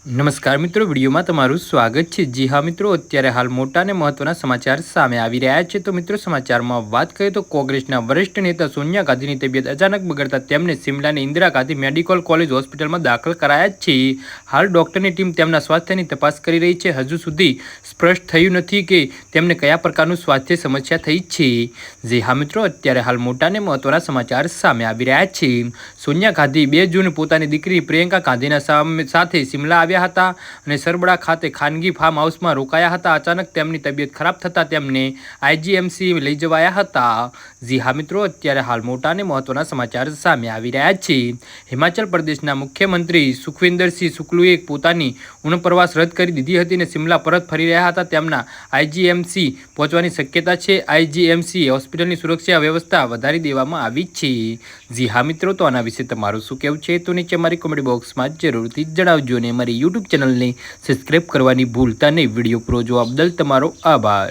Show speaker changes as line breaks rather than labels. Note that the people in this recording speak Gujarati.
નમસ્કાર મિત્રો, વિડીયોમાં તમારું સ્વાગત છે। જી હા મિત્રો, અત્યારે હાલ મોટા અને મહત્વના સમાચાર સામે આવી રહ્યા છે। તો મિત્રો, સમાચારમાં વાત કરીએ તો કોંગ્રેસના વરિષ્ઠ નેતા સોનિયા ગાંધીની તબિયત અચાનક બગડતા તેમને શિમલાની ઇન્દિરા ગાંધી મેડિકલ કોલેજ હોસ્પિટલમાં દાખલ કરાયા છે। હાલ ડોક્ટરની ટીમ તેમના સ્વાસ્થ્યની તપાસ કરી રહી છે। હજુ સુધી સ્પષ્ટ થયું નથી કે તેમને કયા પ્રકારનું સ્વાસ્થ્ય સમસ્યા થઈ છે। જી હા મિત્રો, અત્યારે હાલ મોટા અને મહત્વના સમાચાર સામે આવી રહ્યા છે। સોનિયા ગાંધી 2 જૂન પોતાની દીકરી પ્રિયંકા ગાંધીના સાથે શિમલા આવ્યા હતા અને સરબડા ખાતે ખાનગી ફાર્મ હાઉસમાં રોકાયા હતા। અચાનક તેમની તબિયત ખરાબ થતાં તેમને આઈજીએમસી લઈ જવાયા હતા। જી હા મિત્રો, અત્યારે હાલ મોટા અને મહત્વના સમાચાર સામે આવી રહ્યા છે। હિમાચલ પ્રદેશના મુખ્યમંત્રી સુખવિન્દરસિંહ સુક્લુએ પોતાની પ્રવાસ રદ કરી દીધી હતી અને શિમલા પરત ફરી રહ્યા હતા। તેમના આઈજીએમસી પહોંચવાની શક્યતા છે। આઈજીએમસી હોસ્પિટલની સુરક્ષા વ્યવસ્થા વધારી દેવામાં આવી છે। જી હા મિત્રો, તો આના વિશે તમારું શું કહેવું છે તો નીચે મારી કોમેન્ટ બોક્સમાં જરૂરથી જણાવજો અને મારી યુટ્યુબ ચેનલને સબસ્ક્રાઈબ કરવાની ભૂલતા નહીં। વિડીયો પૂરો જોવા બદલ તમારો આભાર।